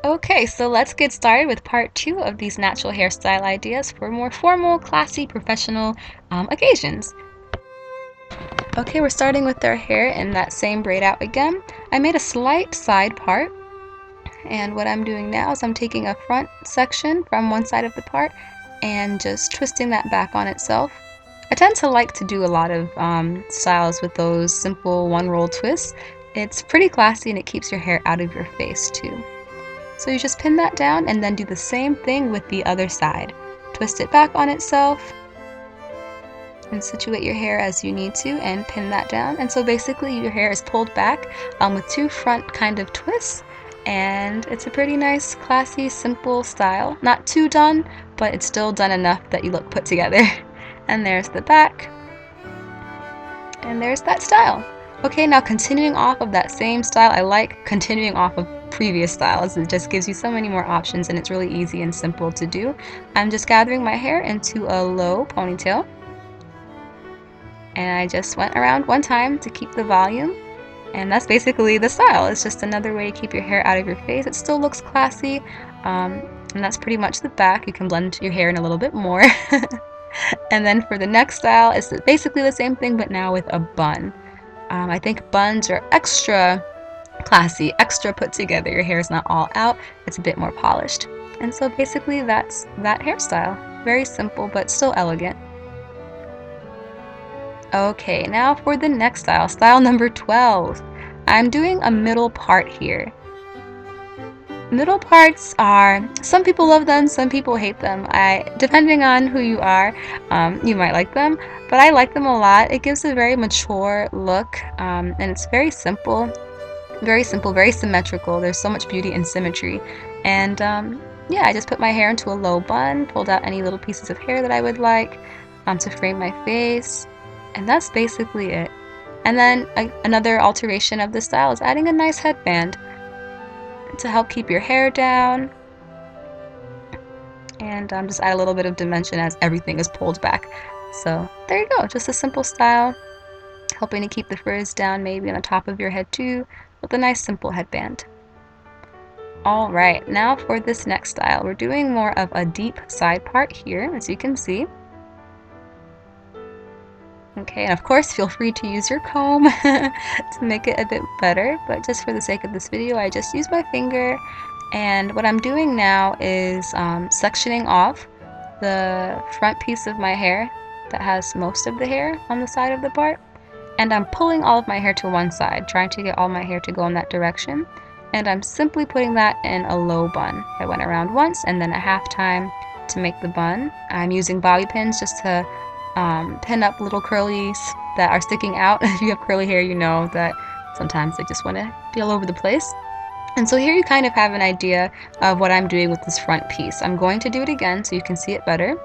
Okay, so let's get started with part 2 of these natural hairstyle ideas for more formal, classy, professional occasions. Okay, we're starting with our hair in that same braid out again. I made a slight side part, and what I'm doing now is I'm taking a front section from one side of the part and just twisting that back on itself. I tend to like to do a lot of styles with those simple one-roll twists. It's pretty classy and it keeps your hair out of your face too. So you just pin that down and then do the same thing with the other side. Twist it back on itself and situate your hair as you need to and pin that down. And so basically your hair is pulled back with two front kind of twists, and it's a pretty nice, classy, simple style. Not too done, but it's still done enough that you look put together. And there's the back, and there's that style. Okay, now continuing off of that same style, I like continuing off of previous styles. It just gives you so many more options and it's really easy and simple to do. I'm just gathering my hair into a low ponytail, and I just went around one time to keep the volume, and that's basically the style. It's just another way to keep your hair out of your face. It still looks classy, and that's pretty much the back. You can blend your hair in a little bit more. And then for the next style, it's basically the same thing but now with a bun. I think buns are extra classy, extra put together. Your hair is not all out, it's a bit more polished. And so basically that's that hairstyle. Very simple but still elegant. Okay, now for the next style, style number 12. I'm doing a middle part here. Middle parts are, some people love them, some people hate them. Depending on who you are, you might like them, but I like them a lot. It gives a very mature look, and it's very simple, very symmetrical. There's so much beauty in symmetry. And yeah, I just put my hair into a low bun, pulled out any little pieces of hair that I would like to frame my face, and that's basically it. And then another alteration of this style is adding a nice headband to help keep your hair down, and just add a little bit of dimension as everything is pulled back. So there you go, just a simple style, helping to keep the frizz down maybe on the top of your head too, with a nice simple headband. Alright, now for this next style, we're doing more of a deep side part here, as you can see. Okay, and of course feel free to use your comb to make it a bit better, but just for the sake of this video I just use my finger, and what I'm doing now is sectioning off the front piece of my hair that has most of the hair on the side of the part, and I'm pulling all of my hair to one side, trying to get all my hair to go in that direction, and I'm simply putting that in a low bun. I went around once and then a half time to make the bun. I'm using bobby pins just to pin up little curlies that are sticking out. If you have curly hair, you know that sometimes they just want to be all over the place. And so here you kind of have an idea of what I'm doing with this front piece. I'm going to do it again so you can see it better.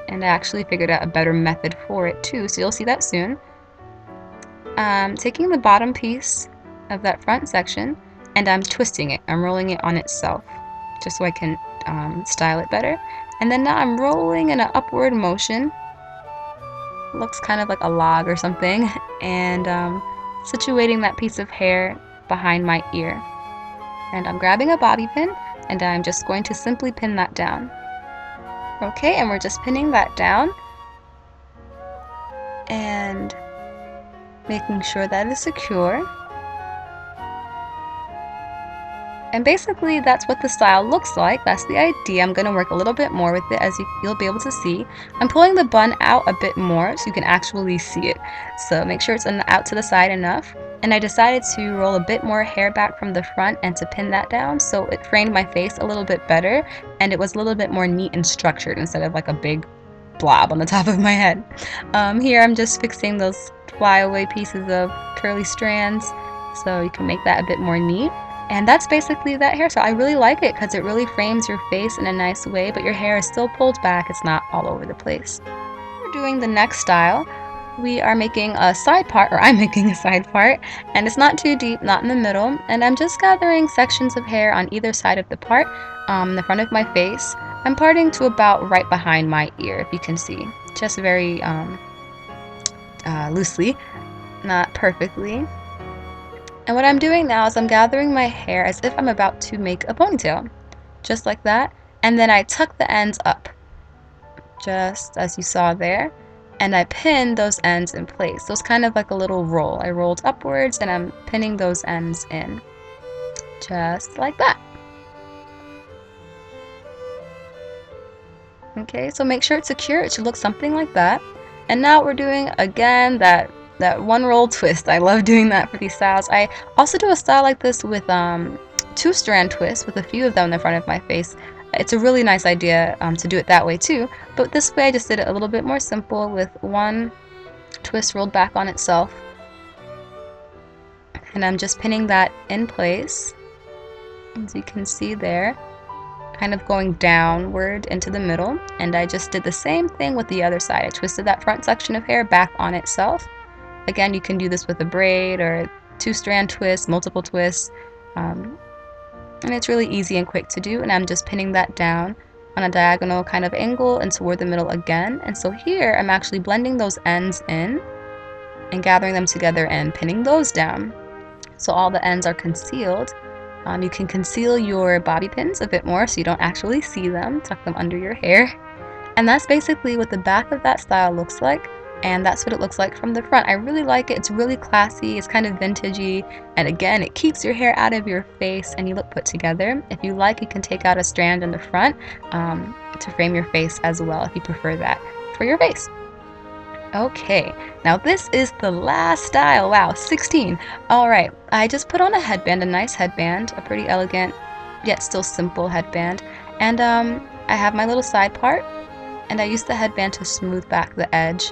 And I actually figured out a better method for it too, so you'll see that soon. Taking the bottom piece of that front section and I'm twisting it. I'm rolling it on itself just so I can style it better. And then now I'm rolling in an upward motion. Looks kind of like a log or something, and situating that piece of hair behind my ear. And I'm grabbing a bobby pin and I'm just going to simply pin that down. Okay, and we're just pinning that down and making sure that is secure. And basically that's what the style looks like. That's the idea. I'm going to work a little bit more with it, as you'll be able to see. I'm pulling the bun out a bit more so you can actually see it. So make sure it's out to the side enough. And I decided to roll a bit more hair back from the front and to pin that down so it framed my face a little bit better and it was a little bit more neat and structured instead of like a big blob on the top of my head. Here I'm just fixing those flyaway pieces of curly strands so you can make that a bit more neat. And that's basically that hairstyle. I really like it because it really frames your face in a nice way, but your hair is still pulled back. It's not all over the place. We're doing the next style. We are making a side part, or I'm making a side part, and it's not too deep, not in the middle, and I'm just gathering sections of hair on either side of the part, in the front of my face. I'm parting to about right behind my ear, if you can see. Just very loosely, not perfectly. And what I'm doing now is I'm gathering my hair as if I'm about to make a ponytail, just like that. And then I tuck the ends up, just as you saw there, and I pin those ends in place. So it's kind of like a little roll. I rolled upwards and I'm pinning those ends in, just like that. Okay, so make sure it's secure. It should look something like that. And now we're doing, again, that one roll twist. I love doing that for these styles. I also do a style like this with two strand twists with a few of them in the front of my face. It's a really nice idea to do it that way too, but this way I just did it a little bit more simple with one twist rolled back on itself. And I'm just pinning that in place, as you can see there, kind of going downward into the middle. And I just did the same thing with the other side. I twisted that front section of hair back on itself. Again, you can do this with a braid or two strand twists, multiple twists, and it's really easy and quick to do. And I'm just pinning that down on a diagonal kind of angle and toward the middle again. And so here I'm actually blending those ends in and gathering them together and pinning those down, so all the ends are concealed. You can conceal your bobby pins a bit more so you don't actually see them. Tuck them under your hair. And that's basically what the back of that style looks like. And that's what it looks like from the front. I really like it. It's really classy. It's kind of vintagey. And again, it keeps your hair out of your face and you look put together. If you like, you can take out a strand in the front to frame your face as well if you prefer that for your face. Okay, now this is the last style. Wow, 16. Alright, I just put on a headband, a nice headband, a pretty elegant yet still simple headband. And I have my little side part, and I use the headband to smooth back the edge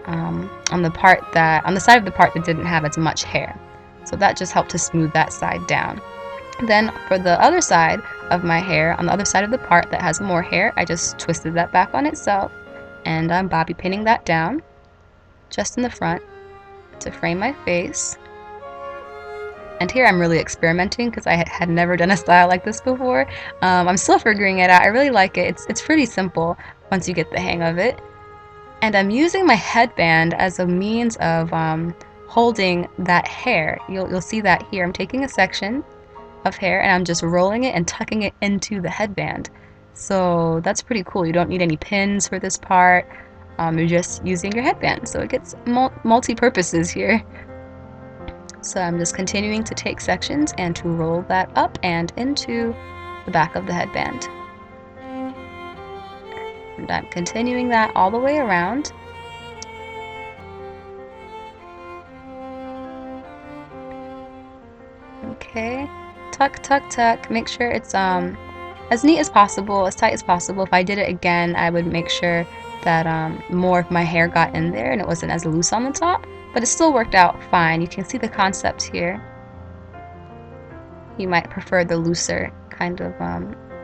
on the side of the part that didn't have as much hair. So that just helped to smooth that side down. Then for the other side of my hair, on the other side of the part that has more hair, I just twisted that back on itself, and I'm bobby pinning that down just in the front to frame my face. And here I'm really experimenting because I had never done a style like this before. I'm still figuring it out. I really like it. It's pretty simple once you get the hang of it. And I'm using my headband as a means of holding that hair. You'll see that here. I'm taking a section of hair and I'm just rolling it and tucking it into the headband. So that's pretty cool. You don't need any pins for this part. You're just using your headband, so it gets multi-purposes here. So I'm just continuing to take sections and to roll that up and into the back of the headband. And I'm continuing that all the way around. Okay, tuck, tuck, tuck. Make sure it's as neat as possible, as tight as possible. If I did it again, I would make sure that more of my hair got in there and it wasn't as loose on the top, but it still worked out fine. You can see the concept here. You might prefer the looser kind of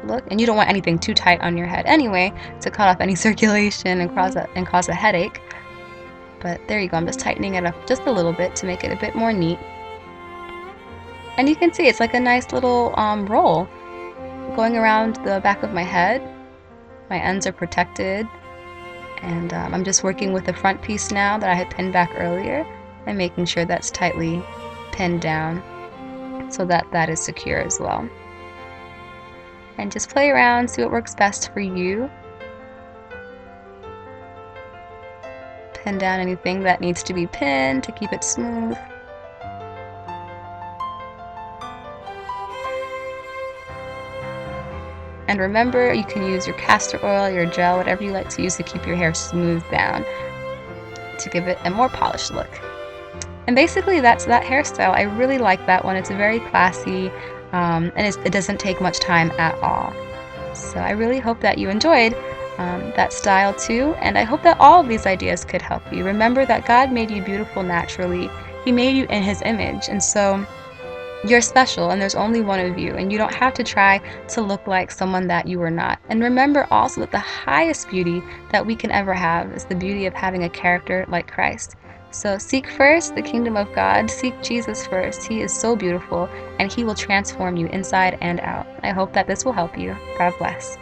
look, and you don't want anything too tight on your head anyway to cut off any circulation and cause a headache. But there you go, I'm just tightening it up just a little bit to make it a bit more neat. And you can see it's like a nice little roll going around the back of my head. My ends are protected. And I'm just working with the front piece now that I had pinned back earlier and making sure that's tightly pinned down so that that is secure as well. And just play around, see what works best for you. Pin down anything that needs to be pinned to keep it smooth. And remember, you can use your castor oil, your gel, whatever you like to use to keep your hair smooth down to give it a more polished look. And basically that's that hairstyle. I really like that one. It's very classy and it doesn't take much time at all. So I really hope that you enjoyed that style too, and I hope that all of these ideas could help you. Remember that God made you beautiful naturally. He made you in His image, and so you're special, and there's only one of you, and you don't have to try to look like someone that you are not. And remember also that the highest beauty that we can ever have is the beauty of having a character like Christ. So seek first the kingdom of God, seek Jesus first. He is so beautiful, and He will transform you inside and out. I hope that this will help you. God bless.